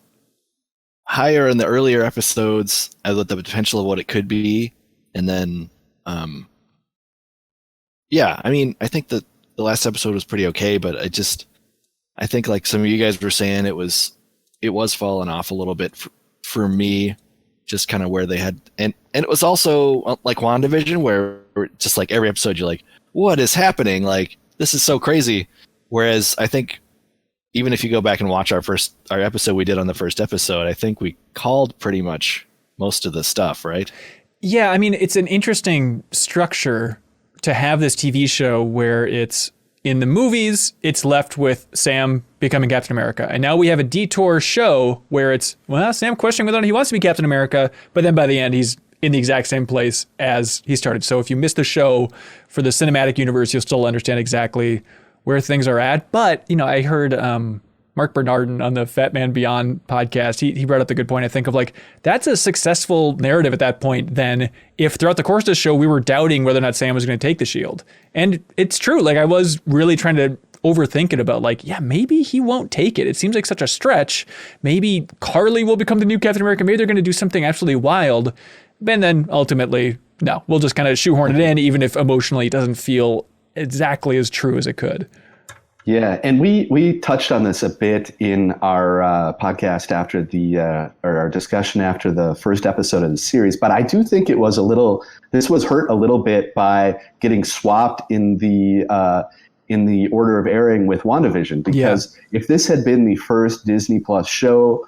higher in the earlier episodes as with the potential of what it could be, and then, yeah. I mean, I think that the last episode was pretty okay, but I think like some of you guys were saying, it was falling off a little bit for me, just kind of where they had, and it was also like WandaVision, where just like every episode you're like, what is happening? Like, this is so crazy. Whereas I think even if you go back and watch our episode we did on the first episode, I think we called pretty much most of the stuff, right? Yeah, I mean, it's an interesting structure to have this TV show where it's in the movies, it's left with Sam becoming Captain America. And now we have a detour show where it's, well, Sam questioning whether or not he wants to be Captain America, but then by the end, he's in the exact same place as he started. So if you miss the show for the cinematic universe, you'll still understand exactly where things are at. But, you know, I heard Mark Bernardin on the Fat Man Beyond podcast, he brought up the good point, I think, of like, that's a successful narrative at that point then if throughout the course of the show we were doubting whether or not Sam was going to take the shield. And it's true, like I was really trying to overthink it about like, yeah, maybe he won't take it. It seems like such a stretch. Maybe Carly will become the new Captain America. Maybe they're going to do something absolutely wild. And then ultimately, no, we'll just kind of shoehorn it in, even if emotionally it doesn't feel exactly as true as it could. Yeah, and we touched on this a bit in our podcast after or our discussion after the first episode of the series. But I do think this was hurt a little bit by getting swapped in the order of airing with WandaVision. Because if this had been the first Disney Plus show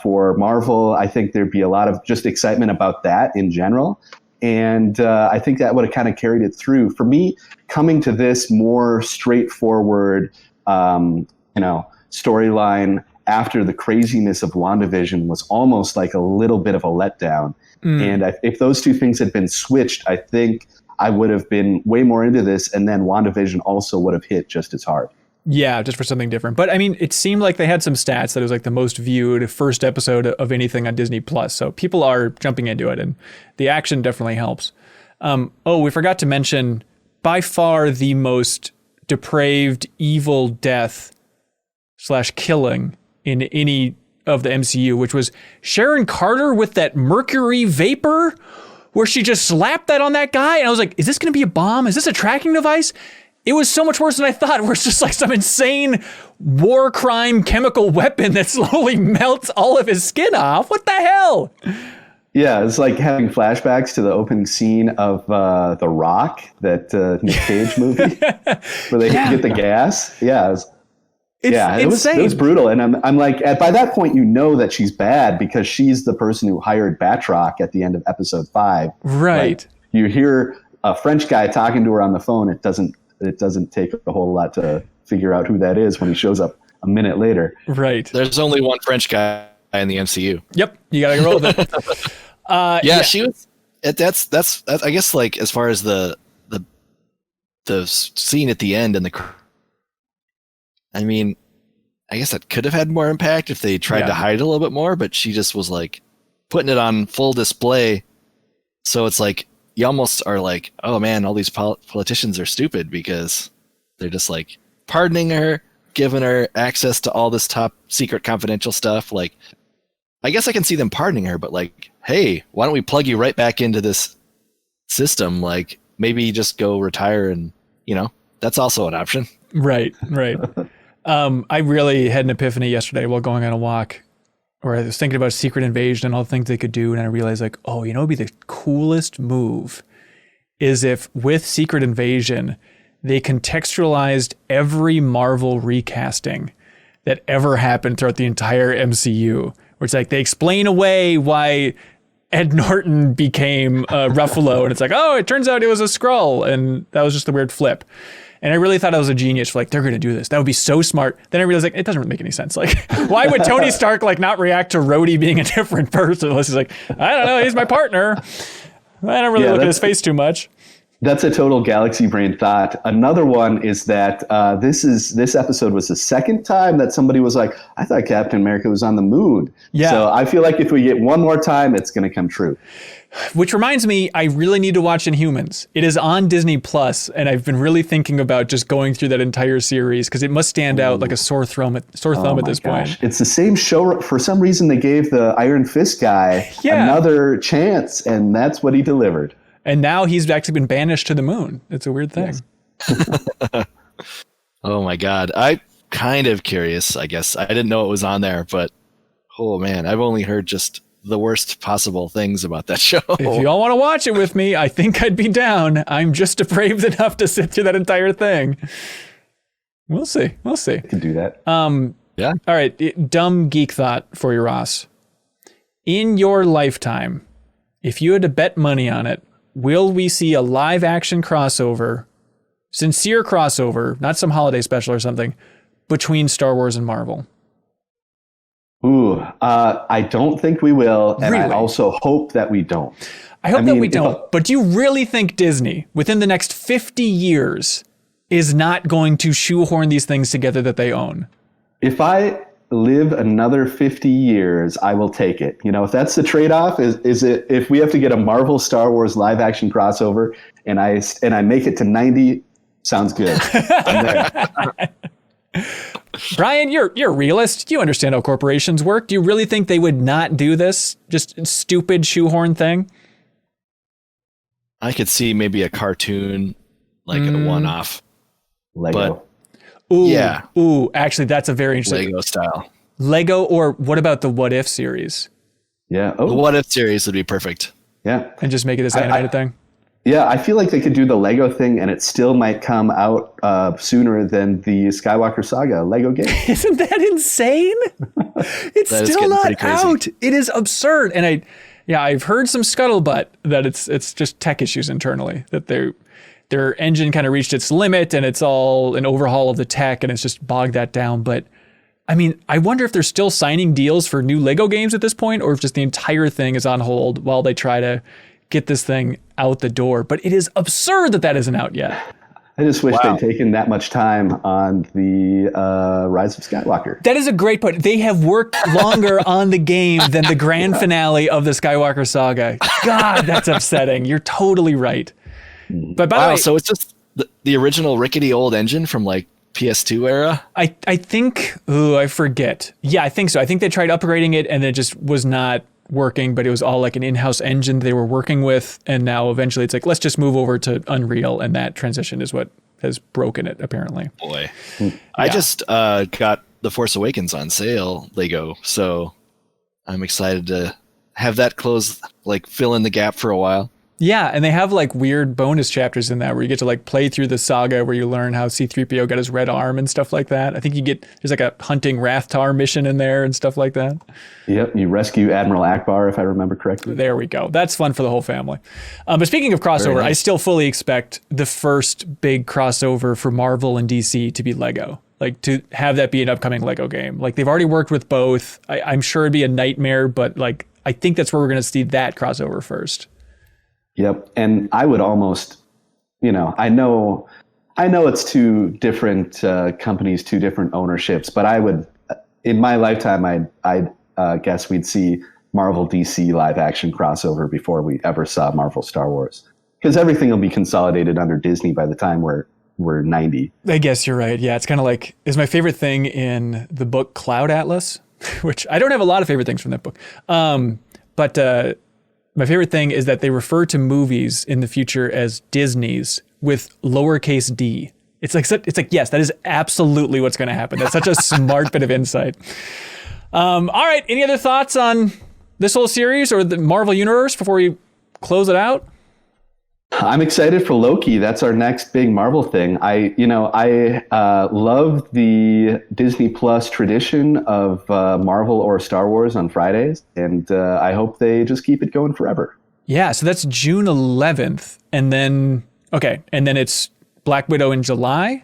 for Marvel, I think there'd be a lot of just excitement about that in general. And I think that would have kind of carried it through. For me, coming to this more straightforward, storyline after the craziness of WandaVision was almost like a little bit of a letdown. And if those two things had been switched, I think I would have been way more into this. And then WandaVision also would have hit just as hard. Yeah, just for something different. But I mean, it seemed like they had some stats that it was like the most viewed first episode of anything on Disney Plus. So people are jumping into it, and the action definitely helps. We forgot to mention by far the most depraved, evil death / killing in any of the MCU, which was Sharon Carter with that mercury vapor, where she just slapped that on that guy. And I was like, is this going to be a bomb? Is this a tracking device? It was so much worse than I thought, where it's just like some insane war crime chemical weapon that slowly melts all of his skin off. What the hell? Yeah, it's like having flashbacks to the opening scene of The Rock, that Nick Cage movie, where they get the gas. Yeah, it was brutal. And I'm like, by that point, you know that she's bad because she's the person who hired Batroc at the end of episode 5. Right. Like, you hear a French guy talking to her on the phone. It doesn't take a whole lot to figure out who that is when he shows up a minute later. Right. There's only one French guy in the MCU. Yep. You got to roll with it. She was. That's I guess, like, as far as the scene at the end and I mean, I guess that could have had more impact if they tried to hide it a little bit more, but she just was like putting it on full display. So it's like, you almost are like, oh man, all these politicians are stupid because they're just like pardoning her, giving her access to all this top secret confidential stuff. Like, I guess I can see them pardoning her, but like, hey, why don't we plug you right back into this system? Like, maybe just go retire, and that's also an option. Right. I really had an epiphany yesterday while going on a walk, where I was thinking about Secret Invasion and all the things they could do, and I realized, like, it'd be the coolest move is if with Secret Invasion, they contextualized every Marvel recasting that ever happened throughout the entire MCU, where it's like they explain away why Ed Norton became Ruffalo, and it's like, it turns out it was a Skrull, and that was just a weird flip. And I really thought I was a genius. Like, they're going to do this. That would be so smart. Then I realized, like, it doesn't really make any sense. Like, why would Tony Stark, like, not react to Rhodey being a different person? Unless he's like, I don't know, he's my partner. I don't really look at his face too much. That's a total galaxy brain thought. Another one is that this episode was the second time that somebody was like, I thought Captain America was on the moon. Yeah. So I feel like if we get one more time, it's going to come true. Which reminds me, I really need to watch Inhumans. It is on Disney Plus, and I've been really thinking about just going through that entire series because it must stand out like a sore thumb at this point. It's the same show. For some reason, they gave the Iron Fist guy another chance, and that's what he delivered. And now he's actually been banished to the moon. It's a weird thing. Yes. Oh my God. I'm kind of curious, I guess. I didn't know it was on there, but oh man, I've only heard just the worst possible things about that show. If you all want to watch it with me, I think I'd be down. I'm just depraved enough to sit through that entire thing. We'll see. I can do that. Yeah. All right. Dumb geek thought for you, Ross. In your lifetime, if you had to bet money on it, will we see a live action crossover, sincere crossover, not some holiday special or something, between Star Wars and Marvel? Ooh, I don't think we will, and Really? I also hope that we don't. I hope that we don't, but do you really think Disney, within the next 50 years, is not going to shoehorn these things together that they own? If I live another 50 years, I will take it. You know, if that's the trade-off, is it if we have to get a Marvel Star Wars live action crossover and I make it to 90, sounds good. I'm there. Brian, you're a realist. You understand how corporations work. Do you really think they would not do this just stupid shoehorn thing? I could see maybe a cartoon, like a one-off. Lego. Ooh, Yeah. Ooh, actually, that's a very interesting Lego style. Lego, or what about the What If series? Yeah. The Oh, What If series would be perfect. yeah. And just make it this animated thing? Yeah, I feel like they could do the Lego thing, and it still might come out sooner than the Skywalker Saga Lego game. Isn't that insane? It's That is still getting not pretty crazy. out. It is absurd. And I've heard some scuttlebutt that it's just tech issues internally, that their engine kind of reached its limit and it's all an overhaul of the tech and it's just bogged that down. But I mean, I wonder if they're still signing deals for new Lego games at this point, or if just the entire thing is on hold while they try to get this thing out the door. But it is absurd that isn't out yet. I just wish they'd taken that much time on the Rise of Skywalker. That is a great point. They have worked longer on the game than the grand finale of the Skywalker saga. God, that's upsetting. You're totally right. But by the way, So it's just the original rickety old engine from like PS2 era? I think, I forget. Yeah, I think so. I think they tried upgrading it and it just was not working, but it was all like an in-house engine they were working with. And now eventually it's like, let's just move over to Unreal. And that transition is what has broken it, apparently. Boy. I just got The Force Awakens on sale, Lego. So I'm excited to have that fill in the gap for a while. Yeah, and they have like weird bonus chapters in that where you get to like play through the saga where you learn how C-3PO got his red arm and stuff like that. I think there's like a hunting Rathtar mission in there and stuff like that. Yep, you rescue Admiral Akbar, if I remember correctly. There we go. That's fun for the whole family. But speaking of crossover, nice. I still fully expect the first big crossover for Marvel and DC to be Lego. Like to have that be an upcoming Lego game. Like they've already worked with both. I'm sure it'd be a nightmare, but like I think that's where we're going to see that crossover first. Yep, and I would almost, I know it's two different companies, two different ownerships, but I would, in my lifetime, I'd guess we'd see Marvel DC live action crossover before we ever saw Marvel Star Wars, because everything will be consolidated under Disney by the time we're 90. I guess you're right. Yeah, it's kind of like is my favorite thing in the book Cloud Atlas, which I don't have a lot of favorite things from that book, but. My favorite thing is that they refer to movies in the future as Disney's with lowercase d. It's like, yes, that is absolutely what's going to happen. That's such a smart bit of insight. All right. Any other thoughts on this whole series or the Marvel Universe before we close it out? I'm excited for Loki. That's our next big Marvel thing. I love the Disney Plus tradition of Marvel or Star Wars on Fridays, and I hope they just keep it going forever. Yeah, so that's June 11th, and then it's Black Widow in July.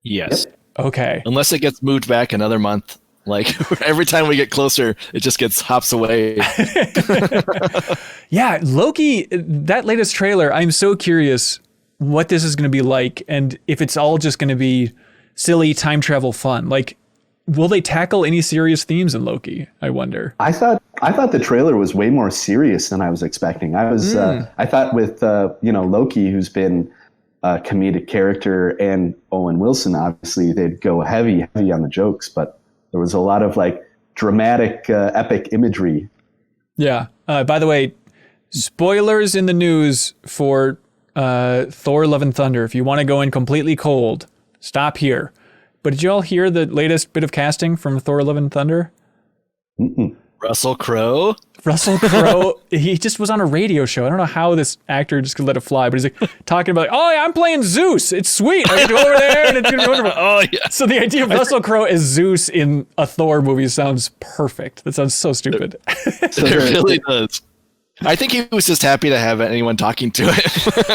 Yes. Yep. Okay. Unless it gets moved back another month. Like every time we get closer, it just gets hops away. Yeah, Loki, that latest trailer, I'm so curious what this is going to be like and if it's all just going to be silly time travel fun. Like, will they tackle any serious themes in Loki? I wonder. I thought the trailer was way more serious than I was expecting. I thought with Loki, who's been a comedic character, and Owen Wilson, obviously they'd go heavy on the jokes, but there was a lot of like dramatic, epic imagery. Yeah. By the way, spoilers in the news for Thor: Love and Thunder. If you want to go in completely cold, stop here. But did you all hear the latest bit of casting from Thor: Love and Thunder? Mm-mm. Russell Crowe? Russell Crowe, he just was on a radio show. I don't know how this actor just could let it fly, but he's like talking about, oh, yeah, I'm playing Zeus. It's sweet. I can go over there and it's going to be wonderful. Oh, yeah. So the idea of Russell Crowe as Zeus in a Thor movie sounds perfect. That sounds so stupid. It really does. I think he was just happy to have anyone talking to him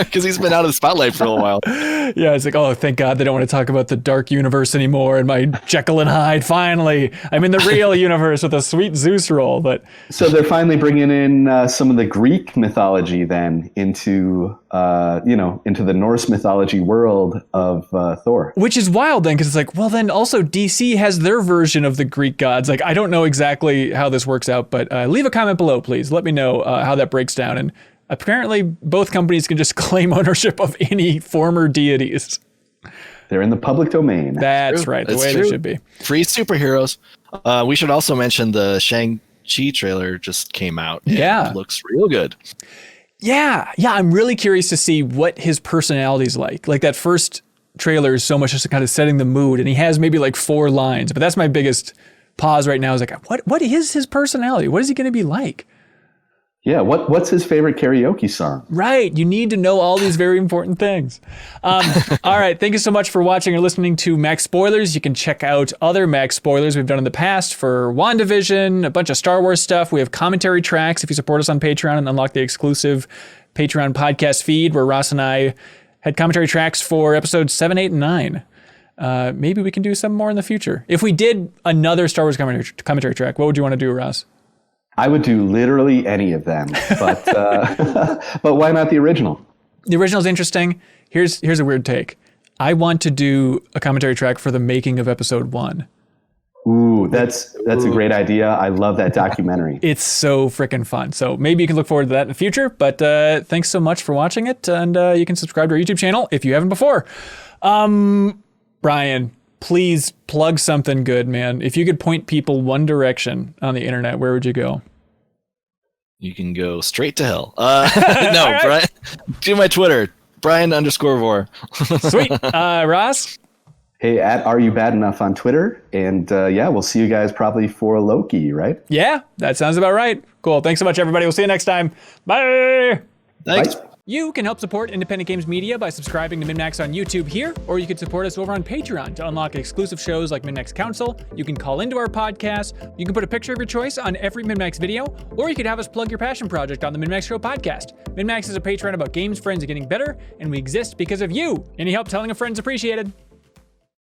because he's been out of the spotlight for a while. Yeah, it's like, oh, thank God they don't want to talk about the dark universe anymore and my Jekyll and Hyde. Finally, I'm in the real universe with a sweet Zeus role. But so they're finally bringing in some of the Greek mythology then into the Norse mythology world of Thor. Which is wild then, because it's like, well, then also DC has their version of the Greek gods. Like, I don't know exactly how this works out, but leave a comment below, please. Let me know how that breaks down. And apparently both companies can just claim ownership of any former deities. They're in the public domain. That's right. The way they should be. Free superheroes. We should also mention the Shang-Chi trailer just came out. Yeah. It looks real good. Yeah. I'm really curious to see what his personality's like. Like that first trailer is so much just kind of setting the mood, and he has maybe like 4 lines, but that's my biggest pause right now is like, what is his personality? What is he going to be like? Yeah, what's his favorite karaoke song? Right, you need to know all these very important things. All right, thank you so much for watching or listening to Max Spoilers. You can check out other Max Spoilers we've done in the past for WandaVision, a bunch of Star Wars stuff. We have commentary tracks if you support us on Patreon and unlock the exclusive Patreon podcast feed where Ross and I had commentary tracks for episodes 7, 8, and 9. Maybe we can do some more in the future. If we did another Star Wars commentary track, what would you want to do, Ross? I would do literally any of them, but but why not the original? The original is interesting. Here's a weird take. I want to do a commentary track for the making of episode 1. Ooh, that's a great idea. I love that documentary. It's so freaking fun. So maybe you can look forward to that in the future. But thanks so much for watching it, and you can subscribe to our YouTube channel if you haven't before. Brian, please plug something good, man. If you could point people one direction on the internet, where would you go? You can go straight to hell. No, right. Brian, do my Twitter, Brian_Vor. Sweet. Ross? Hey, Are You Bad Enough on Twitter. And we'll see you guys probably for Loki, right? Yeah, that sounds about right. Cool. Thanks so much, everybody. We'll see you next time. Bye. Thanks. Bye. You can help support independent games media by subscribing to MinnMax on YouTube here, or you can support us over on Patreon to unlock exclusive shows like MinnMax Council. You can call into our podcast. You can put a picture of your choice on every MinnMax video, or you could have us plug your passion project on the MinnMax Show podcast. MinnMax is a Patreon about games, friends, and getting better, and we exist because of you. Any help telling a friend's appreciated.